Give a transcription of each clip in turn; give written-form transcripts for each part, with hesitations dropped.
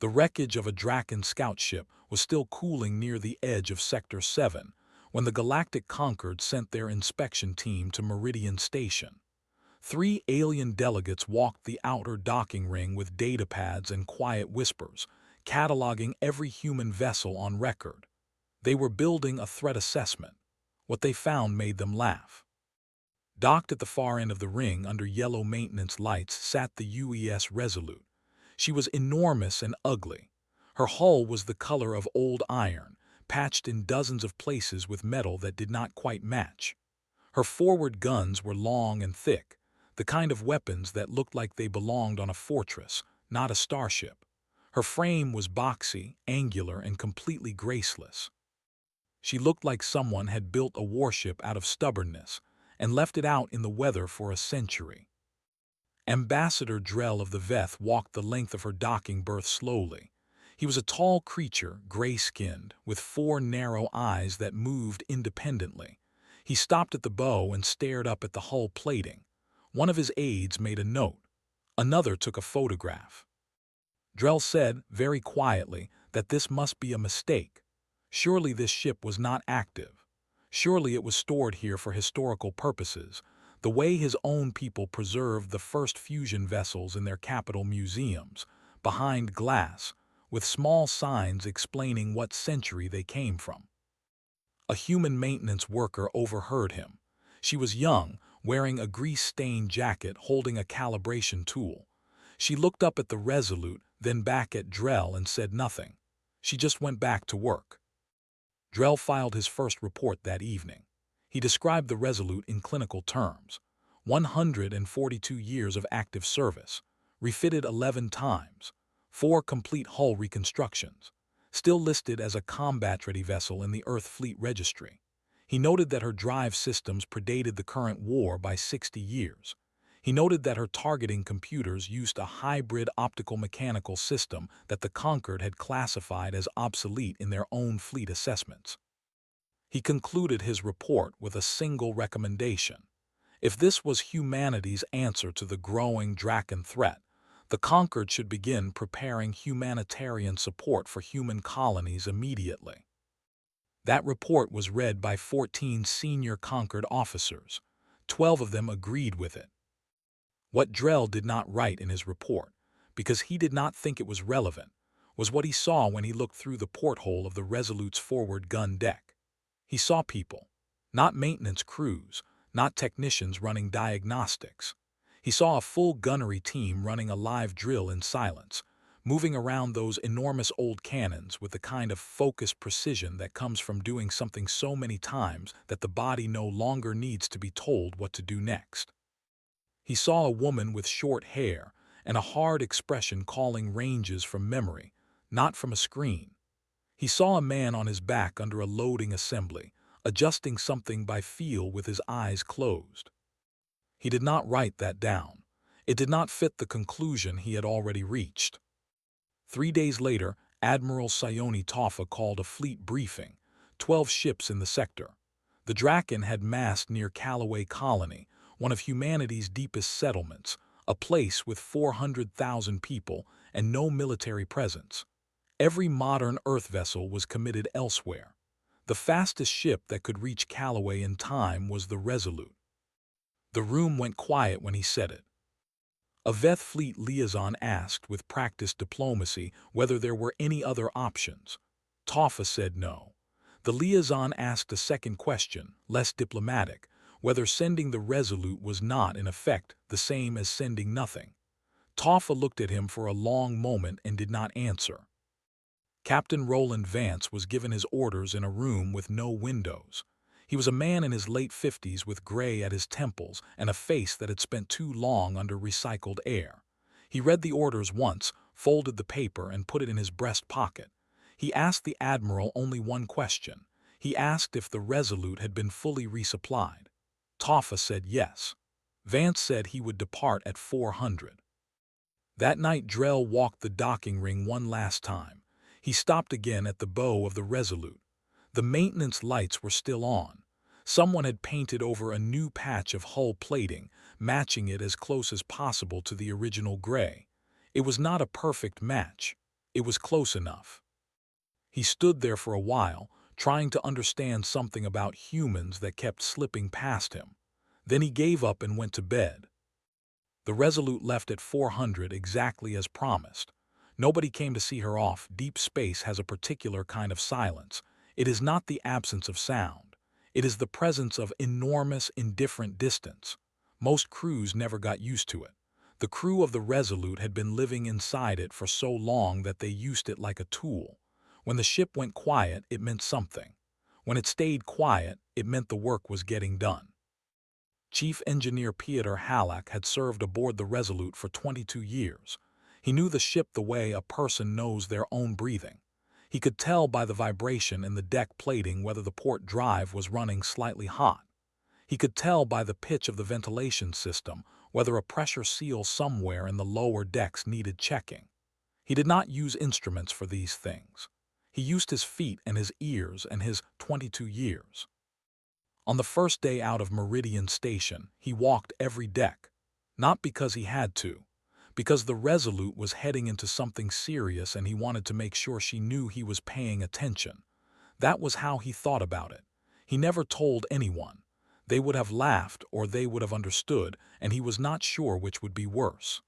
The wreckage of a Draken scout ship was still cooling near the edge of Sector 7 when the Galactic Concord sent their inspection team to Meridian Station. 3 alien delegates walked the outer docking ring with datapads and quiet whispers, cataloging every human vessel on record. They were building a threat assessment. What they found made them laugh. Docked at the far end of the ring under yellow maintenance lights sat the UES Resolute. She was enormous and ugly. Her hull was the color of old iron, patched in dozens of places with metal that did not quite match. Her forward guns were long and thick, the kind of weapons that looked like they belonged on a fortress, not a starship. Her frame was boxy, angular, and completely graceless. She looked like someone had built a warship out of stubbornness and left it out in the weather for a century. Ambassador Drell of the Veth walked the length of her docking berth slowly. He was a tall creature, gray-skinned, with 4 narrow eyes that moved independently. He stopped at the bow and stared up at the hull plating. One of his aides made a note. Another took a photograph. Drell said, very quietly, that this must be a mistake. Surely this ship was not active. Surely it was stored here for historical purposes, the way his own people preserved the first fusion vessels in their capital museums, behind glass, with small signs explaining what century they came from. A human maintenance worker overheard him. She was young, wearing a grease-stained jacket, holding a calibration tool. She looked up at the Resolute, then back at Drell and said nothing. She just went back to work. Drell filed his first report that evening. He described the Resolute in clinical terms. 142 years of active service, refitted 11 times, 4 complete hull reconstructions, still listed as a combat-ready vessel in the Earth Fleet Registry. He noted that her drive systems predated the current war by 60 years. He noted that her targeting computers used a hybrid optical-mechanical system that the Concord had classified as obsolete in their own fleet assessments. He concluded his report with a single recommendation. If this was humanity's answer to the growing Draken threat, the Concord should begin preparing humanitarian support for human colonies immediately. That report was read by 14 senior Concord officers. 12 of them agreed with it. What Drell did not write in his report, because he did not think it was relevant, was what he saw when he looked through the porthole of the Resolute's forward gun deck. He saw people, not maintenance crews, not technicians running diagnostics. He saw a full gunnery team running a live drill in silence, moving around those enormous old cannons with the kind of focused precision that comes from doing something so many times that the body no longer needs to be told what to do next. He saw a woman with short hair and a hard expression calling ranges from memory, not from a screen. He saw a man on his back under a loading assembly, adjusting something by feel with his eyes closed. He did not write that down. It did not fit the conclusion he had already reached. 3 days later, Admiral Sione Toffa called a fleet briefing, 12 ships in the sector. The Draken had massed near Callaway Colony, one of humanity's deepest settlements, a place with 400,000 people and no military presence. Every modern Earth vessel was committed elsewhere. The fastest ship that could reach Callaway in time was the Resolute. The room went quiet when he said it. A Veth Fleet liaison asked with practiced diplomacy whether there were any other options. Toffa said no. The liaison asked a second question, less diplomatic, whether sending the Resolute was not, in effect, the same as sending nothing. Toffa looked at him for a long moment and did not answer. Captain Roland Vance was given his orders in a room with no windows. He was a man in his late 50s with gray at his temples and a face that had spent too long under recycled air. He read the orders once, folded the paper, and put it in his breast pocket. He asked the Admiral only one question. He asked if the Resolute had been fully resupplied. Toffa said yes. Vance said he would depart at 400. That night Drell walked the docking ring one last time. He stopped again at the bow of the Resolute. The maintenance lights were still on. Someone had painted over a new patch of hull plating, matching it as close as possible to the original gray. It was not a perfect match. It was close enough. He stood there for a while, trying to understand something about humans that kept slipping past him. Then he gave up and went to bed. The Resolute left at 400 exactly as promised. Nobody came to see her off. Deep space has a particular kind of silence. It is not the absence of sound. It is the presence of enormous, indifferent distance. Most crews never got used to it. The crew of the Resolute had been living inside it for so long that they used it like a tool. When the ship went quiet, it meant something. When it stayed quiet, it meant the work was getting done. Chief Engineer Peter Halleck had served aboard the Resolute for 22 years. He knew the ship the way a person knows their own breathing. He could tell by the vibration in the deck plating whether the port drive was running slightly hot. He could tell by the pitch of the ventilation system whether a pressure seal somewhere in the lower decks needed checking. He did not use instruments for these things. He used his feet and his ears and his 22 years. On the first day out of Meridian Station, he walked every deck. Not because he had to, because the Resolute was heading into something serious and he wanted to make sure she knew he was paying attention. That was how he thought about it. He never told anyone. They would have laughed or they would have understood, and he was not sure which would be worse.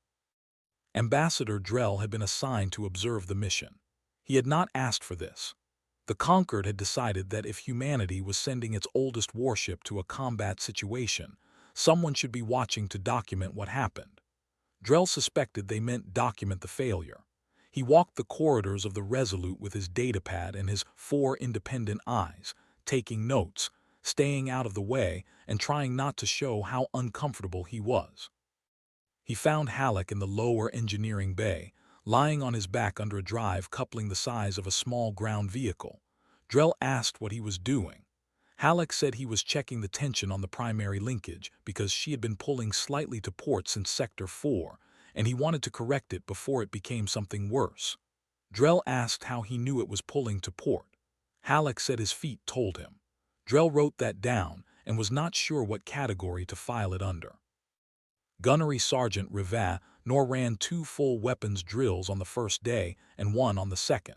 Ambassador Drell had been assigned to observe the mission. He had not asked for this. The Conquered had decided that if humanity was sending its oldest warship to a combat situation, someone should be watching to document what happened. Drell suspected they meant document the failure. He walked the corridors of the Resolute with his datapad and his 4 independent eyes, taking notes, staying out of the way, and trying not to show how uncomfortable he was. He found Halleck in the lower engineering bay, lying on his back under a drive coupling the size of a small ground vehicle. Drell asked what he was doing. Halleck said he was checking the tension on the primary linkage because she had been pulling slightly to port since Sector 4, and he wanted to correct it before it became something worse. Drell asked how he knew it was pulling to port. Halleck said his feet told him. Drell wrote that down and was not sure what category to file it under. Gunnery Sergeant Rivas nor ran 2 full weapons drills on the first day and 1 on the second.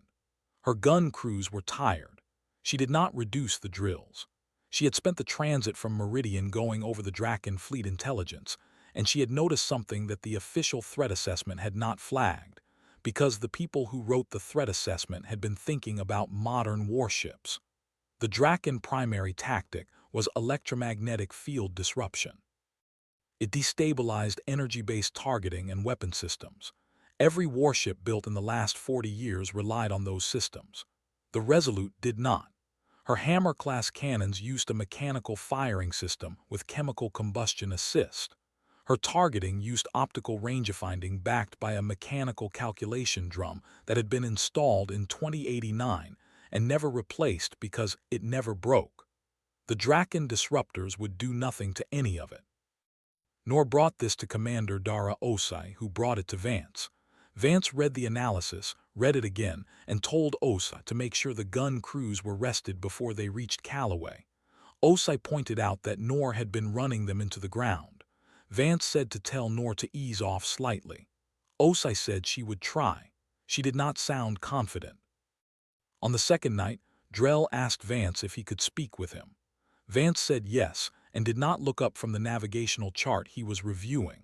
Her gun crews were tired. She did not reduce the drills. She had spent the transit from Meridian going over the Draken fleet intelligence, and she had noticed something that the official threat assessment had not flagged, because the people who wrote the threat assessment had been thinking about modern warships. The Draken primary tactic was electromagnetic field disruption. It destabilized energy-based targeting and weapon systems. Every warship built in the last 40 years relied on those systems. The Resolute did not. Her Hammer-class cannons used a mechanical firing system with chemical combustion assist. Her targeting used optical rangefinding backed by a mechanical calculation drum that had been installed in 2089 and never replaced because it never broke. The Draken disruptors would do nothing to any of it. Nor brought this to Commander Dara Osai, who brought it to Vance. Vance read the analysis, read it again, and told Osai to make sure the gun crews were rested before they reached Callaway. Osai pointed out that Nor had been running them into the ground. Vance said to tell Nor to ease off slightly. Osai said she would try. She did not sound confident. On the second night, Drell asked Vance if he could speak with him. Vance said yes, and did not look up from the navigational chart he was reviewing.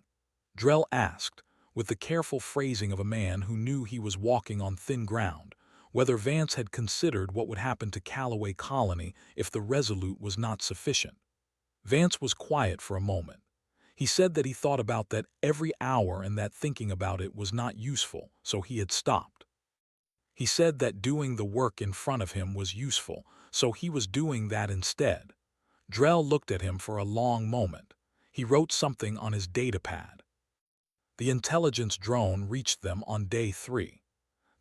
Drell asked, with the careful phrasing of a man who knew he was walking on thin ground, whether Vance had considered what would happen to Callaway Colony if the Resolute was not sufficient. Vance was quiet for a moment. He said that he thought about that every hour and that thinking about it was not useful, so he had stopped. He said that doing the work in front of him was useful, so he was doing that instead. Drell looked at him for a long moment. He wrote something on his datapad. The intelligence drone reached them on day 3.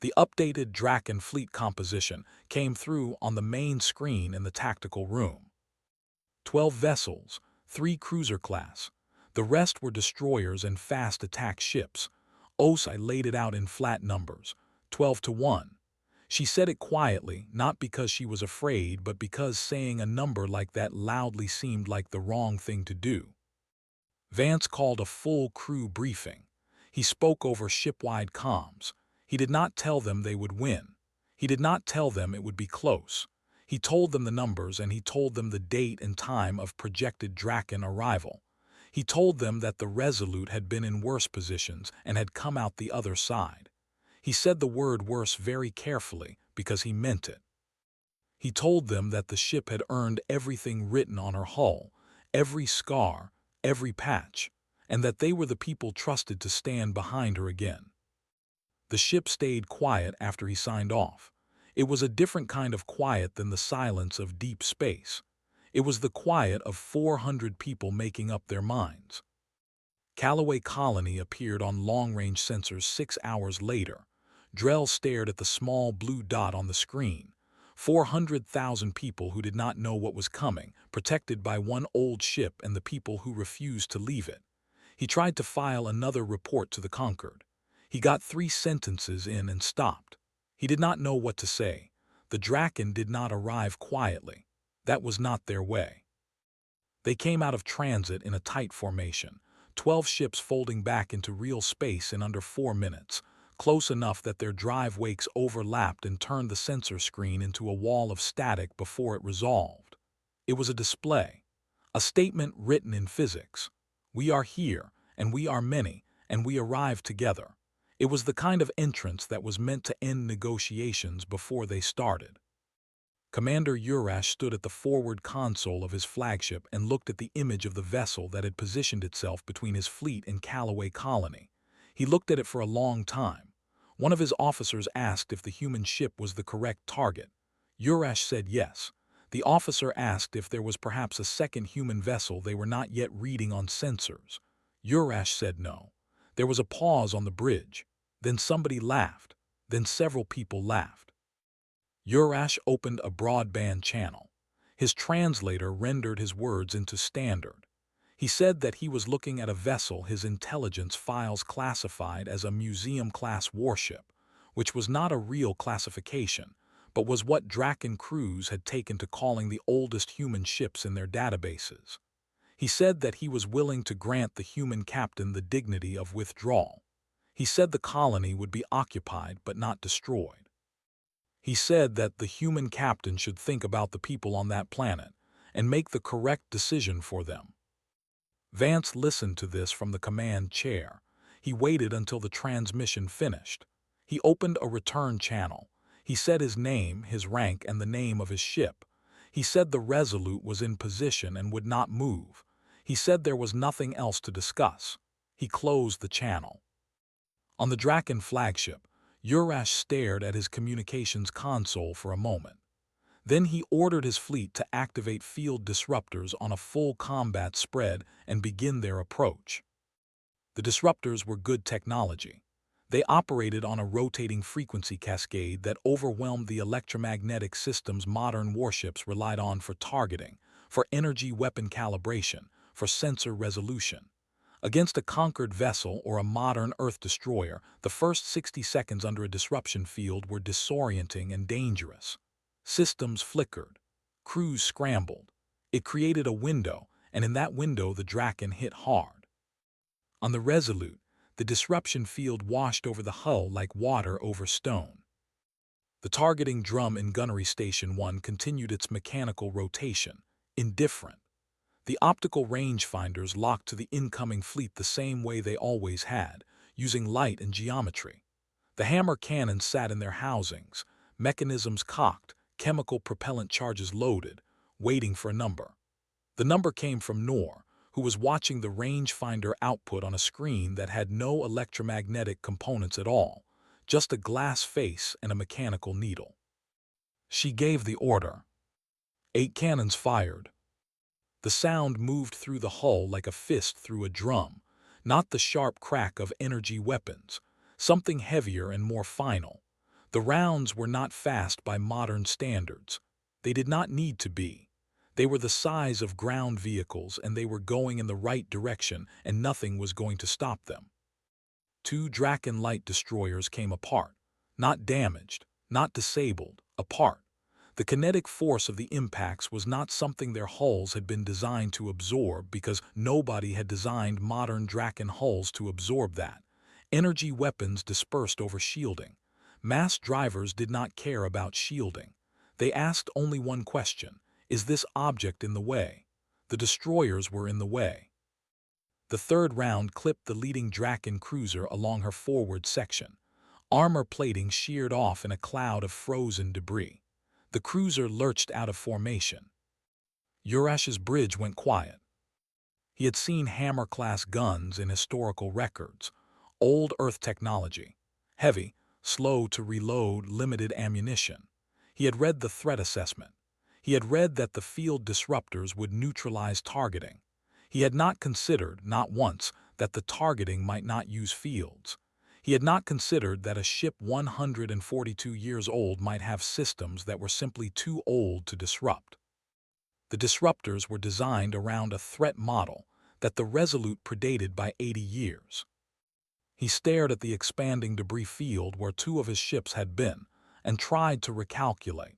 The updated Draken fleet composition came through on the main screen in the tactical room. 12 vessels, 3 cruiser class. The rest were destroyers and fast attack ships. Osai laid it out in flat numbers, 12-1. She said it quietly, not because she was afraid, but because saying a number like that loudly seemed like the wrong thing to do. Vance called a full crew briefing. He spoke over ship-wide comms. He did not tell them they would win. He did not tell them it would be close. He told them the numbers, and he told them the date and time of projected Draken arrival. He told them that the Resolute had been in worse positions and had come out the other side. He said the word worse very carefully because he meant it. He told them that the ship had earned everything written on her hull, every scar, every patch, and that they were the people trusted to stand behind her again. The ship stayed quiet after he signed off. It was a different kind of quiet than the silence of deep space. It was the quiet of 400 people making up their minds. Callaway Colony appeared on long-range sensors 6 hours later. Drell stared at the small blue dot on the screen. 400,000 people who did not know what was coming, protected by one old ship and the people who refused to leave it. He tried to file another report to the Concord. He got 3 sentences in and stopped. He did not know what to say. The Draken did not arrive quietly. That was not their way. They came out of transit in a tight formation, 12 ships folding back into real space in under 4 minutes, close enough that their drive wakes overlapped and turned the sensor screen into a wall of static before it resolved. It was a display, a statement written in physics. We are here, and we are many, and we arrive together. It was the kind of entrance that was meant to end negotiations before they started. Commander Urash stood at the forward console of his flagship and looked at the image of the vessel that had positioned itself between his fleet and Callaway Colony. He looked at it for a long time. One of his officers asked if the human ship was the correct target. Urash said yes. The officer asked if there was perhaps a second human vessel they were not yet reading on sensors. Urash said no. There was a pause on the bridge. Then somebody laughed. Then several people laughed. Urash opened a broadband channel. His translator rendered his words into standard. He said that he was looking at a vessel his intelligence files classified as a museum-class warship, which was not a real classification, but was what Draken crews had taken to calling the oldest human ships in their databases. He said that he was willing to grant the human captain the dignity of withdrawal. He said the colony would be occupied but not destroyed. He said that the human captain should think about the people on that planet and make the correct decision for them. Vance listened to this from the command chair. He waited until the transmission finished. He opened a return channel. He said his name, his rank, and the name of his ship. He said the Resolute was in position and would not move. He said there was nothing else to discuss. He closed the channel. On the Draken flagship, Urash stared at his communications console for a moment. Then he ordered his fleet to activate field disruptors on a full combat spread and begin their approach. The disruptors were good technology. They operated on a rotating frequency cascade that overwhelmed the electromagnetic systems modern warships relied on for targeting, for energy weapon calibration, for sensor resolution. Against a conquered vessel or a modern Earth destroyer, the first 60 seconds under a disruption field were disorienting and dangerous. Systems flickered. Crews scrambled. It created a window, and in that window the Draken hit hard. On the Resolute, the disruption field washed over the hull like water over stone. The targeting drum in Gunnery Station 1 continued its mechanical rotation, indifferent. The optical rangefinders locked to the incoming fleet the same way they always had, using light and geometry. The hammer cannons sat in their housings, mechanisms cocked, chemical propellant charges loaded, waiting for a number. The number came from Noor, who was watching the rangefinder output on a screen that had no electromagnetic components at all, just a glass face and a mechanical needle. She gave the order. 8 cannons fired. The sound moved through the hull like a fist through a drum, not the sharp crack of energy weapons, something heavier and more final. The rounds were not fast by modern standards. They did not need to be. They were the size of ground vehicles, and they were going in the right direction, and nothing was going to stop them. 2 Draken light destroyers came apart, not damaged, not disabled, apart. The kinetic force of the impacts was not something their hulls had been designed to absorb because nobody had designed modern Draken hulls to absorb that. Energy weapons dispersed over shielding. Mass drivers did not care about shielding. They asked only one question: is this object in the way? The destroyers were in the way. The third round clipped the leading Draken cruiser along her forward section. Armor plating sheared off in a cloud of frozen debris. The cruiser lurched out of formation. Urash's bridge went quiet. He had seen Hammer-class guns in historical records, old Earth technology, heavy, slow to reload, limited ammunition. He had read the threat assessment. He had read that the field disruptors would neutralize targeting. He had not considered, not once, that the targeting might not use fields. He had not considered that a ship 142 years old might have systems that were simply too old to disrupt. The disruptors were designed around a threat model that the Resolute predated by 80 years. He stared at the expanding debris field where two of his ships had been and tried to recalculate.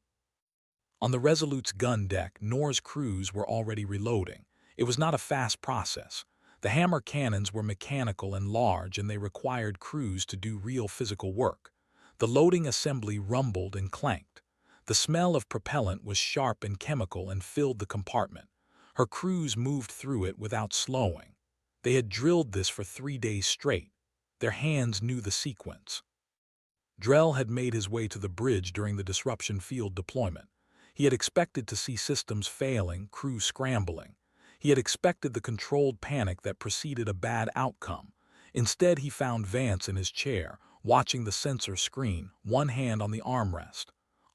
On the Resolute's gun deck, Nor's crews were already reloading. It was not a fast process. The hammer cannons were mechanical and large, and they required crews to do real physical work. The loading assembly rumbled and clanked. The smell of propellant was sharp and chemical and filled the compartment. Her crews moved through it without slowing. They had drilled this for 3 days straight. Their hands knew the sequence. Drell had made his way to the bridge during the disruption field deployment. He had expected to see systems failing, crews scrambling. He had expected the controlled panic that preceded a bad outcome. Instead, he found Vance in his chair, watching the sensor screen, one hand on the armrest.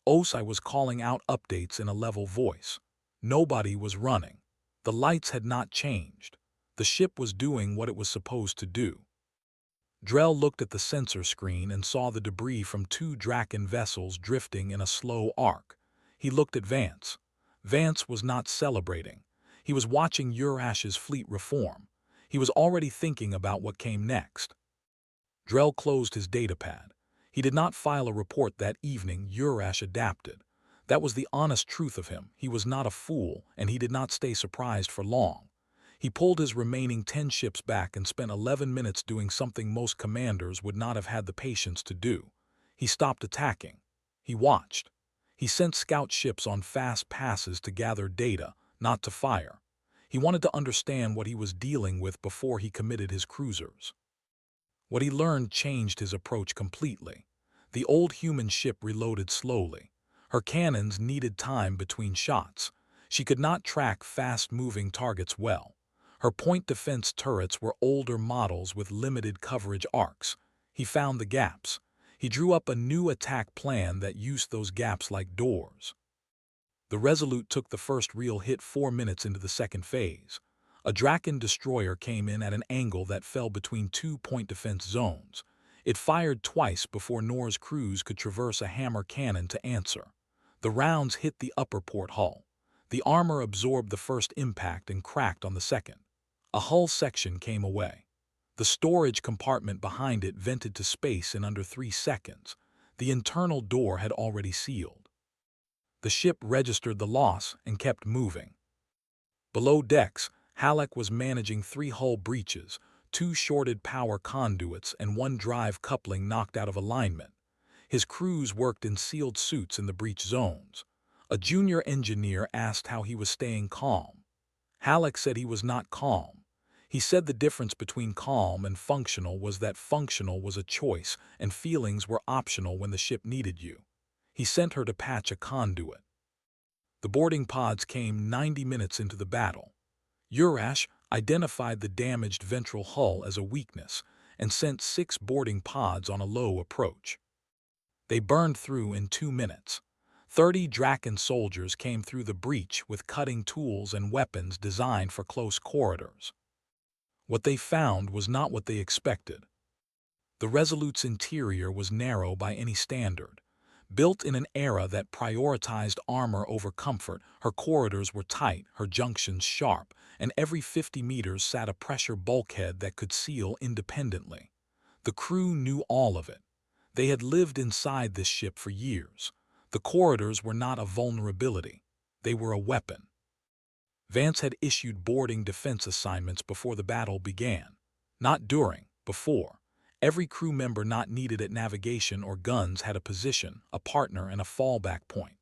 Osai was calling out updates in a level voice. Nobody was running. The lights had not changed. The ship was doing what it was supposed to do. Drell looked at the sensor screen and saw the debris from 2 Draken vessels drifting in a slow arc. He looked at Vance. Vance was not celebrating. He was watching Urash's fleet reform. He was already thinking about what came next. Drell closed his datapad. He did not file a report that evening. Urash adapted. That was the honest truth of him. He was not a fool, and he did not stay surprised for long. He pulled his remaining 10 ships back and spent 11 minutes doing something most commanders would not have had the patience to do. He stopped attacking. He watched. He sent scout ships on fast passes to gather data, not to fire. He wanted to understand what he was dealing with before he committed his cruisers. What he learned changed his approach completely. The old human ship reloaded slowly. Her cannons needed time between shots. She could not track fast-moving targets well. Her point defense turrets were older models with limited coverage arcs. He found the gaps. He drew up a new attack plan that used those gaps like doors. The Resolute took the first real hit 4 minutes into the second phase. A Draken destroyer came in at an angle that fell between 2 point defense zones. It fired twice before Nor's crews could traverse a hammer cannon to answer. The rounds hit the upper port hull. The armor absorbed the first impact and cracked on the second. A hull section came away. The storage compartment behind it vented to space in under 3 seconds. The internal door had already sealed. The ship registered the loss and kept moving. Below decks, Halleck was managing 3 hull breaches, 2 shorted power conduits, and 1 drive coupling knocked out of alignment. His crews worked in sealed suits in the breach zones. A junior engineer asked how he was staying calm. Halleck said he was not calm. He said the difference between calm and functional was that functional was a choice and feelings were optional when the ship needed you. He sent her to patch a conduit. The boarding pods came 90 minutes into the battle. Urash identified the damaged ventral hull as a weakness and sent 6 boarding pods on a low approach. They burned through in 2 minutes. 30 Draken soldiers came through the breach with cutting tools and weapons designed for close corridors. What they found was not what they expected. The Resolute's interior was narrow by any standard. Built in an era that prioritized armor over comfort, her corridors were tight, her junctions sharp, and every 50 meters sat a pressure bulkhead that could seal independently. The crew knew all of it. They had lived inside this ship for years. The corridors were not a vulnerability. They were a weapon. Vance had issued boarding defense assignments before the battle began. Not during, before. Every crew member not needed at navigation or guns had a position, a partner, and a fallback point.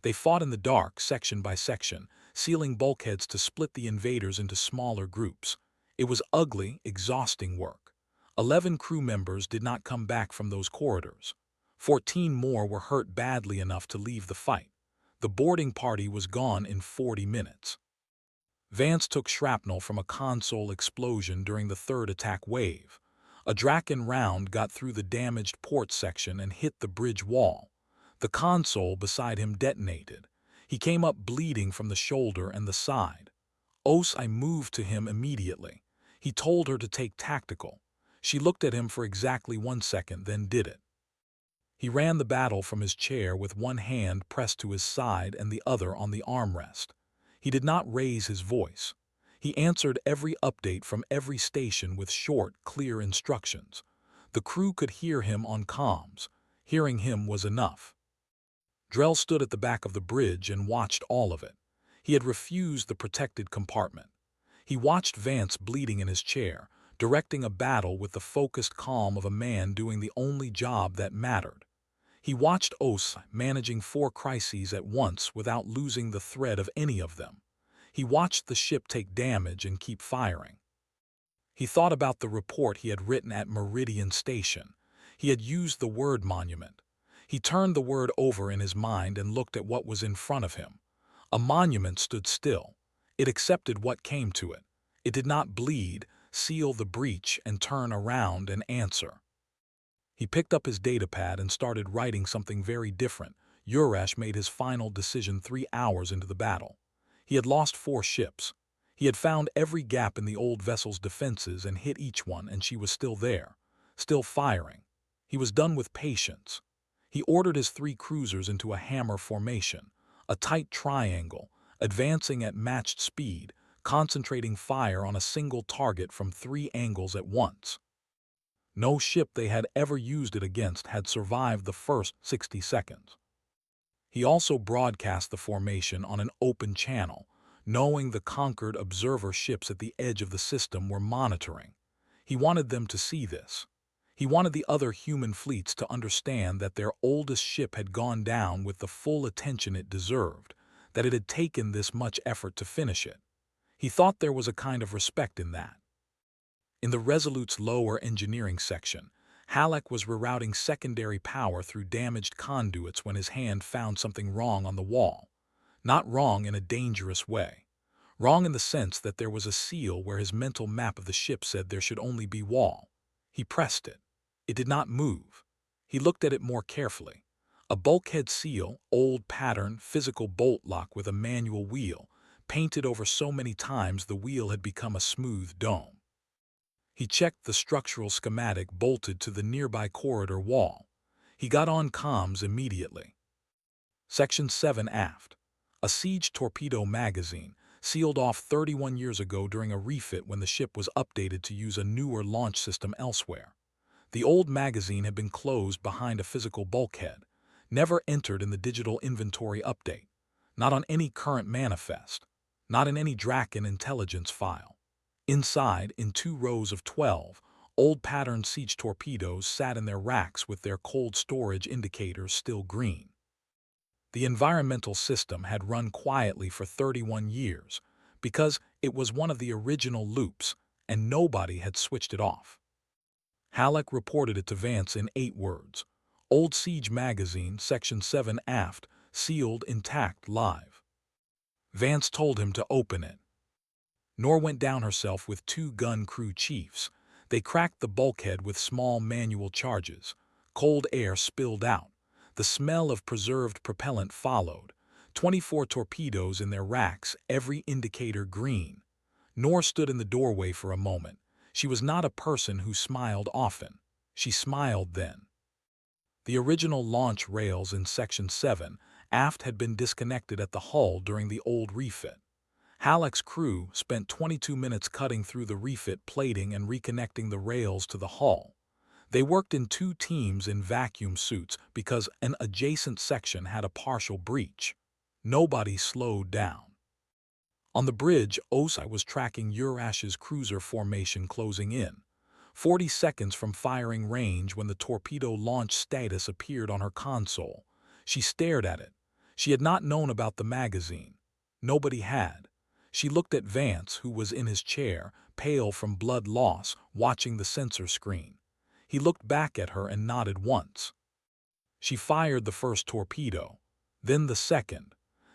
They fought in the dark, section by section, sealing bulkheads to split the invaders into smaller groups. It was ugly, exhausting work. 11 crew members did not come back from those corridors. 14 more were hurt badly enough to leave the fight. The boarding party was gone in 40 minutes. Vance took shrapnel from a console explosion during the third attack wave. A Draken round got through the damaged port section and hit the bridge wall. The console beside him detonated. He came up bleeding from the shoulder and the side. I moved to him immediately. He told her to take tactical. She looked at him for exactly 1 second, then did it. He ran the battle from his chair with one hand pressed to his side and the other on the armrest. He did not raise his voice. He answered every update from every station with short, clear instructions. The crew could hear him on comms. Hearing him was enough. Drell stood at the back of the bridge and watched all of it. He had refused the protected compartment. He watched Vance bleeding in his chair, directing a battle with the focused calm of a man doing the only job that mattered. He watched managing 4 crises at once without losing the thread of any of them. He watched the ship take damage and keep firing. He thought about the report he had written at Meridian Station. He had used the word monument. He turned the word over in his mind and looked at what was in front of him. A monument stood still. It accepted what came to it. It did not bleed, seal the breach, and turn around and answer. He picked up his datapad and started writing something very different. Urash made his final decision 3 hours into the battle. He had lost 4 ships. He had found every gap in the old vessel's defenses and hit each one, and she was still there, still firing. He was done with patience. He ordered his 3 cruisers into a hammer formation, a tight triangle, advancing at matched speed, concentrating fire on a single target from 3 angles at once. No ship they had ever used it against had survived the first 60 seconds. He also broadcast the formation on an open channel, knowing the conquered observer ships at the edge of the system were monitoring. He wanted them to see this. He wanted the other human fleets to understand that their oldest ship had gone down with the full attention it deserved, that it had taken this much effort to finish it. He thought there was a kind of respect in that. In the Resolute's lower engineering section, Halleck was rerouting secondary power through damaged conduits when his hand found something wrong on the wall. Not wrong in a dangerous way. Wrong in the sense that there was a seal where his mental map of the ship said there should only be wall. He pressed it. It did not move. He looked at it more carefully. A bulkhead seal, old pattern, physical bolt lock with a manual wheel, painted over so many times the wheel had become a smooth dome. He checked the structural schematic bolted to the nearby corridor wall. He got on comms immediately. Section 7 aft. A siege torpedo magazine, sealed off 31 years ago during a refit when the ship was updated to use a newer launch system elsewhere. The old magazine had been closed behind a physical bulkhead, never entered in the digital inventory update, not on any current manifest, not in any Draken intelligence file. Inside, in 2 rows of 12, old pattern siege torpedoes sat in their racks with their cold storage indicators still green. The environmental system had run quietly for 31 years because it was one of the original loops and nobody had switched it off. Halleck reported it to Vance in 8 words. Old Siege Magazine, Section 7 aft, sealed, intact, live. Vance told him to open it. Nor went down herself with 2 gun crew chiefs. They cracked the bulkhead with small manual charges. Cold air spilled out. The smell of preserved propellant followed. 24 torpedoes in their racks, every indicator green. Nor stood in the doorway for a moment. She was not a person who smiled often. She smiled then. The original launch rails in Section 7 aft had been disconnected at the hull during the old refit. Halleck's crew spent 22 minutes cutting through the refit plating and reconnecting the rails to the hull. They worked in 2 teams in vacuum suits because an adjacent section had a partial breach. Nobody slowed down. On the bridge, Osai was tracking Urash's cruiser formation closing in. 40 seconds from firing range when the torpedo launch status appeared on her console. She stared at it. She had not known about the magazine. Nobody had. She looked at Vance, who was in his chair, pale from blood loss, watching the sensor screen. He looked back at her and nodded once. She fired the first torpedo, then the second.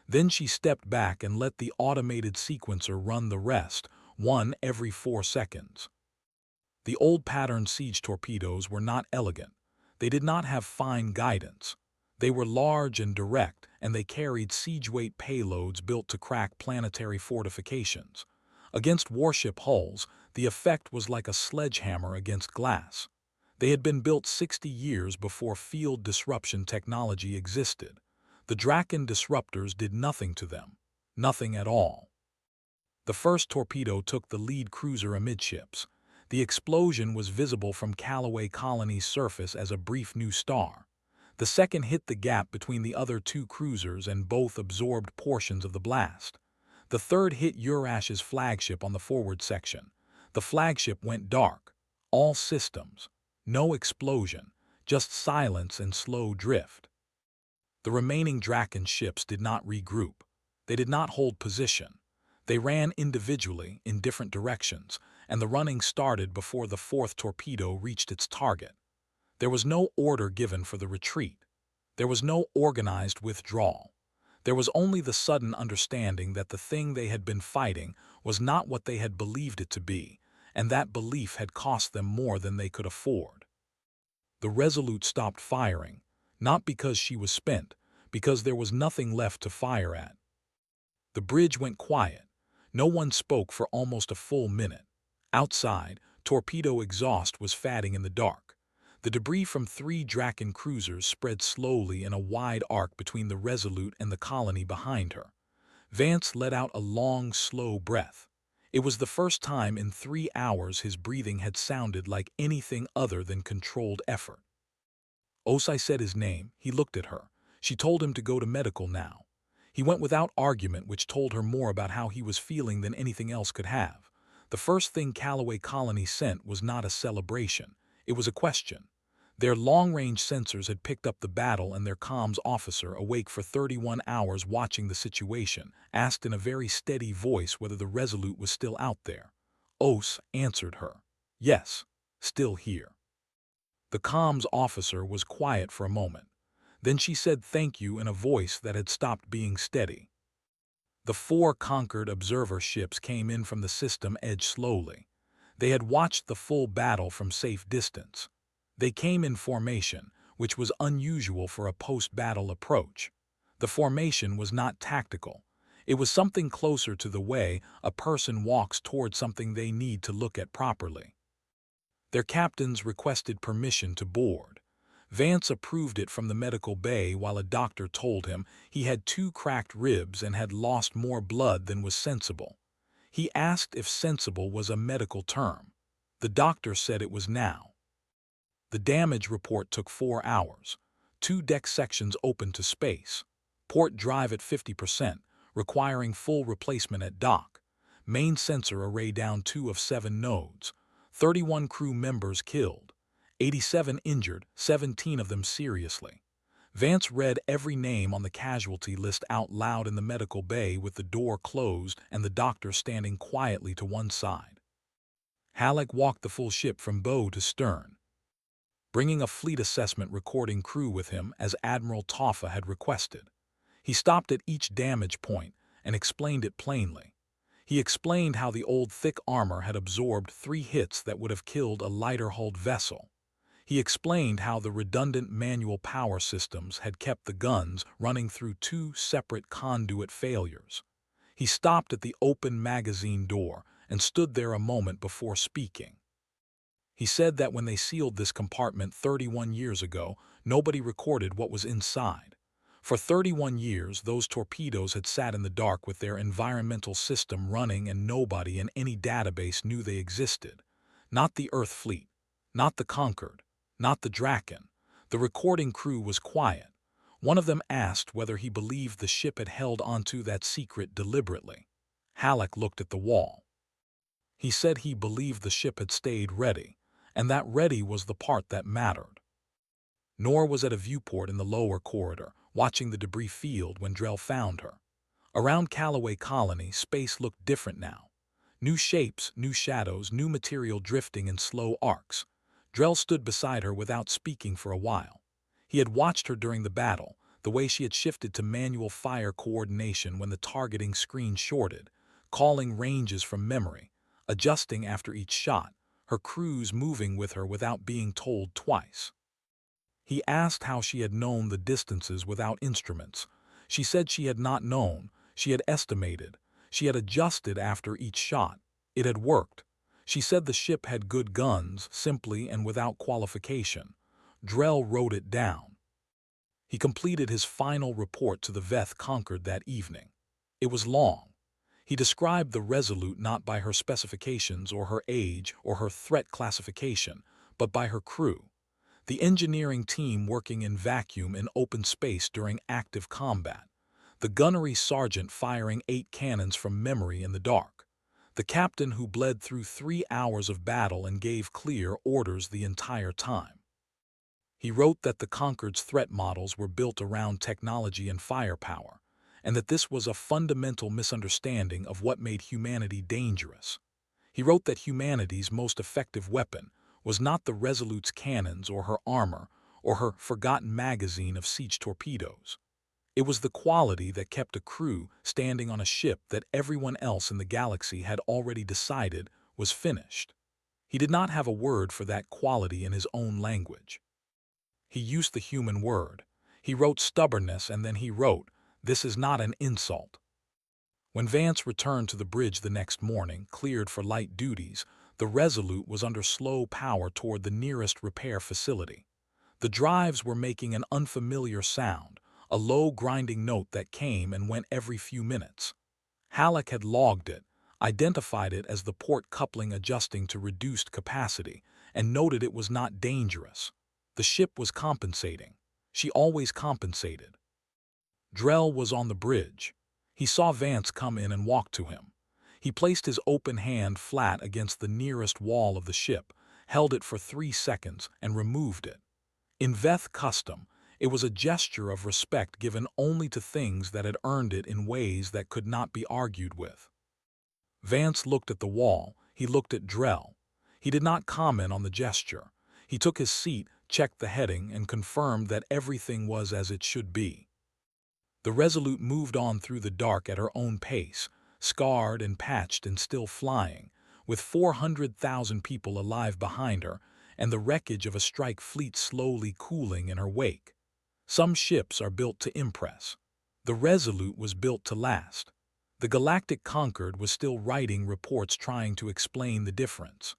Then she stepped back and let the automated sequencer run the rest, one every 4 seconds. The old pattern siege torpedoes were not elegant. They did not have fine guidance. They were large and direct, and they carried siege-weight payloads built to crack planetary fortifications. Against warship hulls, the effect was like a sledgehammer against glass. They had been built 60 years before field disruption technology existed. The Draken disruptors did nothing to them. Nothing at all. The first torpedo took the lead cruiser amidships. The explosion was visible from Callaway Colony's surface as a brief new star. The second hit the gap between the other two cruisers and both absorbed portions of the blast. The third hit Urash's flagship on the forward section. The flagship went dark. All systems. No explosion, just silence and slow drift. The remaining Draken ships did not regroup. They did not hold position. They ran individually in different directions, and the running started before the fourth torpedo reached its target. There was no order given for the retreat. There was no organized withdrawal. There was only the sudden understanding that the thing they had been fighting was not what they had believed it to be, and that belief had cost them more than they could afford. The Resolute stopped firing, not because she was spent, because there was nothing left to fire at. The bridge went quiet. No one spoke for almost a full minute. Outside, torpedo exhaust was fatting in the dark. The debris from 3 Draken cruisers spread slowly in a wide arc between the Resolute and the colony behind her. Vance let out a long, slow breath. It was the first time in 3 hours his breathing had sounded like anything other than controlled effort. Osai said his name. He looked at her. She told him to go to medical now. He went without argument, which told her more about how he was feeling than anything else could have. The first thing Callaway Colony sent was not a celebration. It was a question. Their long-range sensors had picked up the battle, and their comms officer, awake for 31 hours watching the situation, asked in a very steady voice whether the Resolute was still out there. Os answered her. Yes, still here. The comms officer was quiet for a moment. Then she said thank you in a voice that had stopped being steady. The 4 conquered observer ships came in from the system edge slowly. They had watched the full battle from safe distance. They came in formation, which was unusual for a post-battle approach. The formation was not tactical. It was something closer to the way a person walks toward something they need to look at properly. Their captains requested permission to board. Vance approved it from the medical bay while a doctor told him he had 2 cracked ribs and had lost more blood than was sensible. He asked if sensible was a medical term. The doctor said it was now. The damage report took 4 hours. 2 deck sections open to space. Port drive at 50%, requiring full replacement at dock. Main sensor array down 2 of 7 nodes. 31 crew members killed. 87 injured, 17 of them seriously. Vance read every name on the casualty list out loud in the medical bay with the door closed and the doctor standing quietly to one side. Halleck walked the full ship from bow to stern, bringing a fleet assessment recording crew with him as Admiral Toffa had requested. He stopped at each damage point and explained it plainly. He explained how the old thick armor had absorbed 3 hits that would have killed a lighter-hulled vessel. He explained how the redundant manual power systems had kept the guns running through 2 separate conduit failures. He stopped at the open magazine door and stood there a moment before speaking. He said that when they sealed this compartment 31 years ago, nobody recorded what was inside. For 31 years, those torpedoes had sat in the dark with their environmental system running, and nobody in any database knew they existed. Not the Earth fleet, not the Concord, not the Draken. The recording crew was quiet. One of them asked whether he believed the ship had held onto that secret deliberately. Halleck looked at the wall. He said he believed the ship had stayed ready, and that ready was the part that mattered. Nor was at a viewport in the lower corridor, watching the debris field when Drell found her. Around Callaway Colony, space looked different now. New shapes, new shadows, new material drifting in slow arcs. Drell stood beside her without speaking for a while. He had watched her during the battle, the way she had shifted to manual fire coordination when the targeting screen shorted, calling ranges from memory, adjusting after each shot, her crews moving with her without being told twice. He asked how she had known the distances without instruments. She said she had not known, she had estimated, she had adjusted after each shot. It had worked. She said the ship had good guns, simply and without qualification. Drell wrote it down. He completed his final report to the Veth Conquered that evening. It was long. He described the Resolute not by her specifications or her age or her threat classification, but by her crew. The engineering team working in vacuum in open space during active combat. The gunnery sergeant firing 8 cannons from memory in the dark. The captain who bled through 3 hours of battle and gave clear orders the entire time. He wrote that the Conquered's threat models were built around technology and firepower, and that this was a fundamental misunderstanding of what made humanity dangerous. He wrote that humanity's most effective weapon was not the Resolute's cannons or her armor or her forgotten magazine of siege torpedoes. It was the quality that kept a crew standing on a ship that everyone else in the galaxy had already decided was finished. He did not have a word for that quality in his own language. He used the human word. He wrote stubbornness, and then he wrote, "This is not an insult." When Vance returned to the bridge the next morning, cleared for light duties, the Resolute was under slow power toward the nearest repair facility. The drives were making an unfamiliar sound, a low grinding note that came and went every few minutes. Halleck had logged it, identified it as the port coupling adjusting to reduced capacity, and noted it was not dangerous. The ship was compensating. She always compensated. Drell was on the bridge. He saw Vance come in and walk to him. He placed his open hand flat against the nearest wall of the ship, held it for 3 seconds, and removed it. In Veth custom, it was a gesture of respect given only to things that had earned it in ways that could not be argued with. Vance looked at the wall. He looked at Drell. He did not comment on the gesture. He took his seat, checked the heading, and confirmed that everything was as it should be. The Resolute moved on through the dark at her own pace, scarred and patched and still flying, with 400,000 people alive behind her and the wreckage of a strike fleet slowly cooling in her wake. Some ships are built to impress. The Resolute was built to last. The Galactic Conquered was still writing reports trying to explain the difference.